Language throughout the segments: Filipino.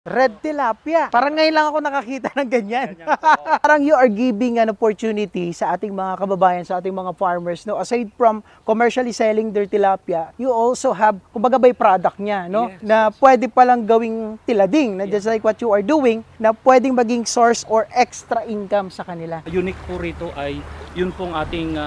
Red tilapia. Parang ngayon lang ako nakakita ng ganyan. Parang you are giving an opportunity sa ating mga kababayan, sa ating mga farmers, no? Aside from commercially selling their tilapia, you also have, kumbaga by product niya, no? Yes, na pwede palang gawing tilading, na just like what you are doing, na pwedeng maging source or extra income sa kanila. Unique po rito ay yun pong ating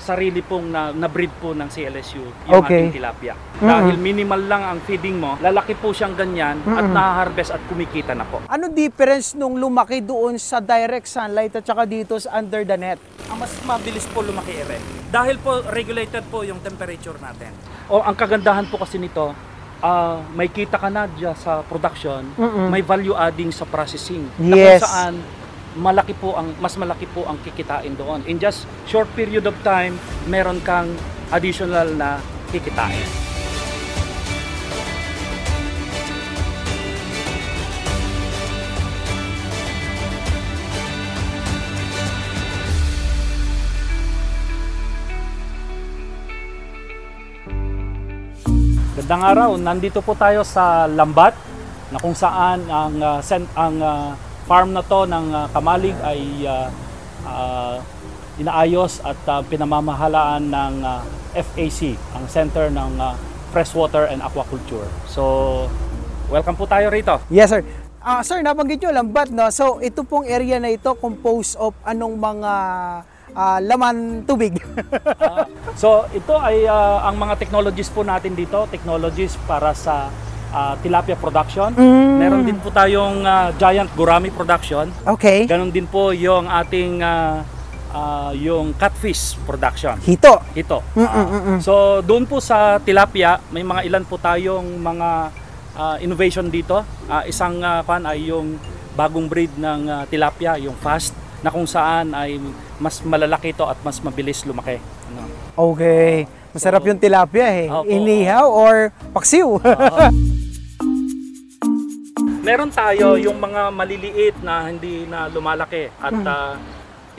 sarili pong na-breed po ng CLSU, yung ating tilapia. Dahil minimal lang ang feeding mo, lalaki po siyang ganyan at na-harvest at kumikita na po. Ano difference nung lumaki doon sa direct sunlight at saka dito sa under the net? Ang mas mabilis po lumaki dahil po regulated po yung temperature natin. O ang kagandahan po kasi nito, may kita ka na dyan sa production, may value adding sa processing. Yes. Na kung saan mas malaki po ang kikitain doon. In just short period of time, meron kang additional na kikitain. Gandang araw, nandito po tayo sa Lambat na kung saan ang farm na to ng Kamalig ay inaayos at pinamamahalaan ng FAC, ang Center ng Freshwater and Aquaculture. So, welcome po tayo rito. Yes, sir. Sir, nabanggit nyo, Lambat, no? So, ito pong area na ito composed of anong mga laman tubig? So, ito ay ang mga technologies po natin dito, technologies para sa tilapia production. Meron din po tayong giant gourami production. Okay. Ganon din po yung ating yung catfish production. Hito. So doon po sa tilapia, may mga ilan po tayong mga innovation dito. Isang ay yung bagong breed ng tilapia, yung fast, na kung saan ay mas malalaki ito at mas mabilis lumaki. Okay. Masarap yung tilapia eh. Opo. Inihaw or paksiw. Meron tayo yung mga maliliit na hindi na lumalaki at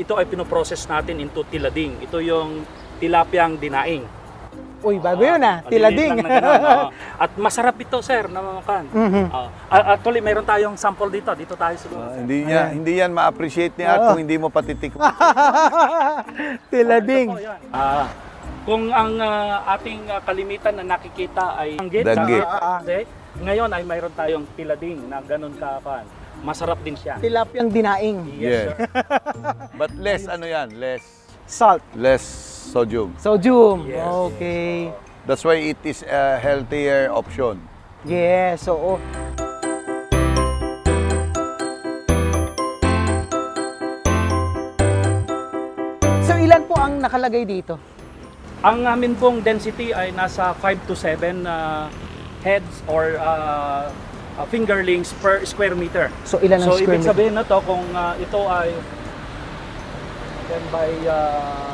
ito ay pinoprocess natin into tilading. Ito yung tilapiang dinaing. Uy, bago yun tilading. At masarap ito, sir, na mamakan. Actually, meron tayong sample dito. Dito tayo siguro. Hindi yan ma-appreciate ni Art kung hindi mo patitikman. Tilading. Kung ang ating kalimitan na nakikita ay danggit. Ngayon ay mayroon tayong tilading na ganun kapan. Masarap din siya. Tilapiang dinaing. Yes, sir. But less less Salt. less sodium. Sodium. Yes. Okay. That's why it is a healthier option. Yes. So, so ilan po ang nakalagay dito? Ang amin pong density ay nasa 5 to 7 heads or fingerlings per square meter. So ilan ang So square ibig meter? sabihin na to kung ito ay 10 by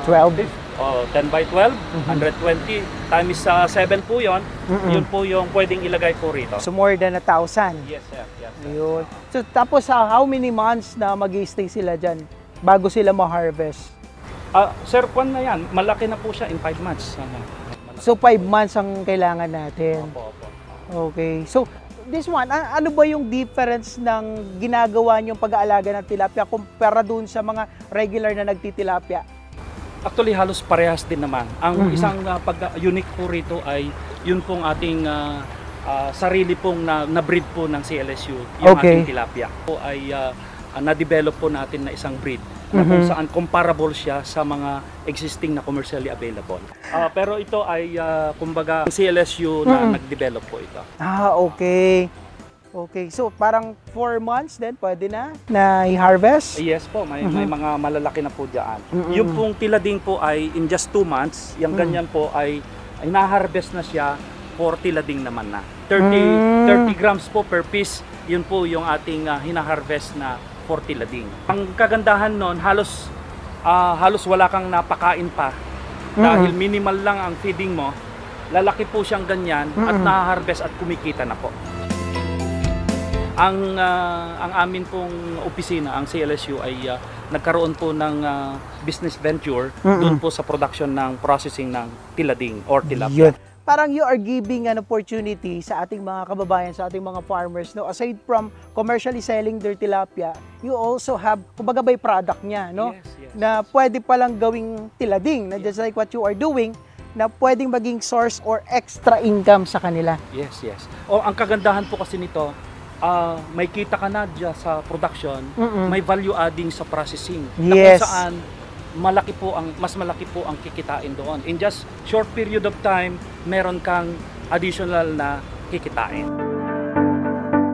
12. 10 by 12, 120 times 7 po yon. Yun po yung pwedeng ilagay po rito. So more than 1,000. Yes, sir. Yes, sir. Ayun. So tapos how many months na mag-i-stay sila dyan bago sila ma-harvest? Sir, kwan na yan. Malaki na po siya in 5 months. So 5 months ang kailangan natin. Opo. Okay. So this one, ano ba yung difference ng ginagawa niyong pag-aalaga ng tilapia kumpara dun sa mga regular na nagtitilapia? Actually, halos parehas din naman. Ang isang pag-unique po rito ay yun pong ating sarili pong na-breed po ng CLSU, yung ating tilapia. Po ay na-develop po natin na isang breed na kung saan comparable siya sa mga existing na commercially available. Pero ito ay kumbaga CLSU na nag-develop po ito. Okay. Okay. So parang 4 months din pwede na i-harvest? Yes po, may mga malalaki na po diyan. Yung pong tilading po ay in just 2 months, yung ganyan po ay na-harvest na siya for tilading naman na. 30 grams po per piece, yun po yung ating hina-harvest na for tilading. Ang kagandahan nun, halos wala kang napakain pa dahil minimal lang ang feeding mo. Lalaki po siyang ganyan at na-harvest at kumikita na po. Ang amin pong opisina, ang CLSU ay nagkaroon po ng business venture doon po sa production ng processing ng tilading or tilapia. parang you are giving an opportunity sa ating mga kababayan, sa ating mga farmers, no? Aside from commercially selling their tilapia, you also have, kumbaga by product niya, no? Yes. Na pwede palang gawing tilading, na just like what you are doing, na pwedeng maging source or extra income sa kanila. Yes. O ang kagandahan po kasi nito, may kita ka na dyan sa production, may value adding sa processing. Na Yes. kung saan mas malaki po ang kikitain doon. In just short period of time, meron kang additional na kikitain.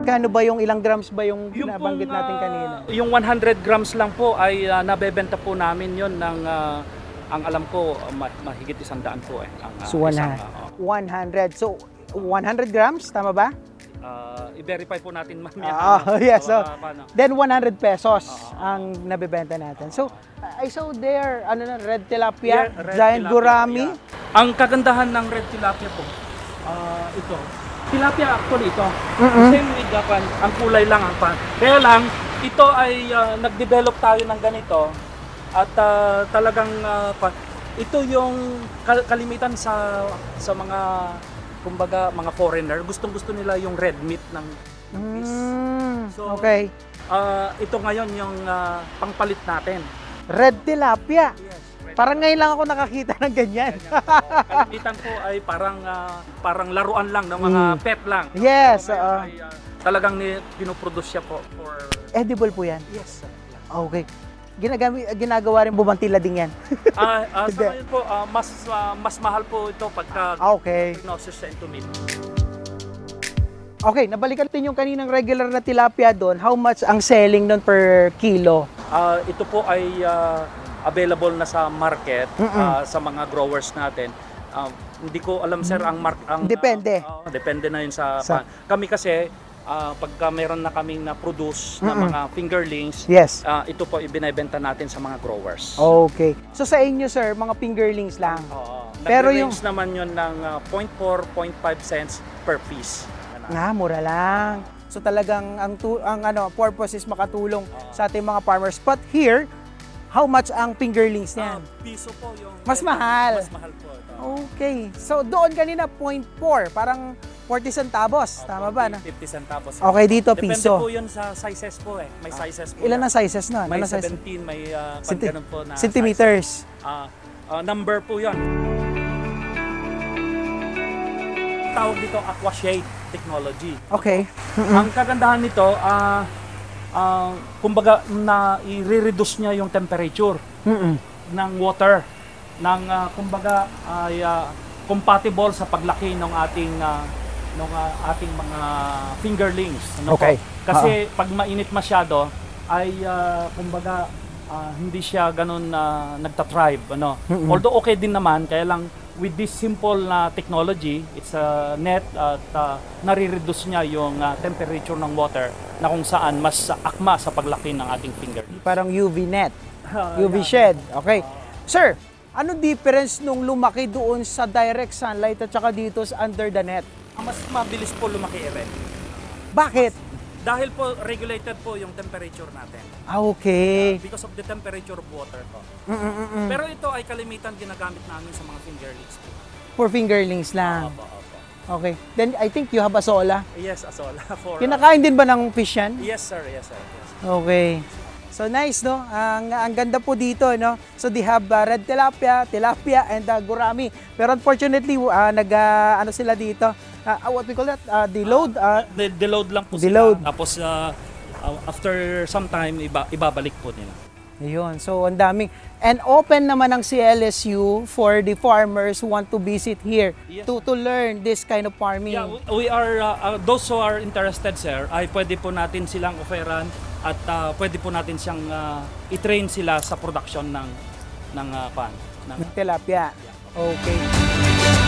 Kano ba yung ilang grams ba yung nabanggit natin kanina? Yung 100 grams lang po ay nabebenta po namin yon ng ang alam ko mahigit 100 po eh. So 100. So 100 grams, tama ba? I-verify po natin mamaya. Yes. So, then 100 pesos ang nabebenta natin. So I saw there, red tilapia, Red giant tilapia, gurami. yeah. Ang kagandahan ng red tilapia po, ito. Tilapia actually ito. Same with Japan, ang kulay lang ang pan. Kaya lang, ito ay nag-develop tayo ng ganito at talagang ito yung kalimitan sa mga kumbaga mga foreigner, gustong-gusto nila yung red meat ng fish. So, Okay. ito ngayon yung pangpalit natin. Red tilapia. Yes. Parang ngayon lang ako nakakita ng ganyan. Kalimitan po ay parang laruan lang ng mga pet lang. Yes. So, ngayon ay, talagang pinoproduce siya po for Edible po yan. yes. Okay. Ginagawa rin bumantila din yan. Sa ngayon po mas mahal po ito pagka Okay. prognosis into meat. Okay, nabalikan natin yung kaninang regular na tilapia doon. How much ang selling doon per kilo? Ito po ay available na sa market sa mga growers natin. Hindi ko alam sir ang Depende. Depende na yun sa kami kasi pagka meron na kaming na-produce na mga fingerlings, Yes. ito po ibinebenta natin sa mga growers. Okay. So sa inyo sir, mga fingerlings lang. Pero Pero yung- naman yun ng 0.4, 0.5 cents per piece. Mura lang. So talagang ang purpose is makatulong sa ating mga farmers. But here, how much ang fingerlings niyan? Piso po yung Mas mahal. Mas mahal po ito. Okay. So doon kanina 0.4, parang 40 centavos. Tama ba? 50 centavos. Okay, dito Depende piso. po yun sa sizes po eh. May sizes po. Ilan yan. ang sizes nun? May Ano size? 17, may ganun po na Centimeters. size. Number po yun. Tawag dito aqua shade technology. Okay. Ang kagandahan nito, kumbaga na i-reduce niya yung temperature ng water ng kumbaga ay compatible sa paglaki ng ating mga fingerlings. Ano Okay. po? Kasi pag mainit masyado ay kumbaga hindi siya ganun nagta-thrive, ano. Although okay din naman, kaya lang with this simple na technology, it's a net at nare-reduce niya yung temperature ng water na kung saan mas akma sa paglaki ng ating fingerlings. Parang UV net. UV shed. Okay. Sir, ano difference nung lumaki doon sa direct sunlight at saka dito sa under the net? Mas mabilis po lumaki rin. Bakit? Dahil po regulated po yung temperature natin. Okay. Because of the temperature of water po. Pero ito ay kalimitan ginagamit namin sa mga fingerlings po. For fingerlings lang. Opo, opo. Okay. Then I think you have a sola. Yes, asola. For, Kinakain din ba ng fish yan? yes, sir. Yes, sir. Yes. Okay. So nice, no? Ang ganda po dito, no? So they have red tilapia, and gurami. Pero unfortunately, ano sila dito? What we call that? Deload? Deload lang po Deload. sila. Tapos after some time, ibabalik po nila. Ayun. So ang daming. And open naman ang CLSU for the farmers who want to visit here Yes. to learn this kind of farming. Yeah, we are, those who are interested, sir, ay pwede po natin silang offeran at pwede po natin siyang i-train sila sa production ng Tilapia. Okay.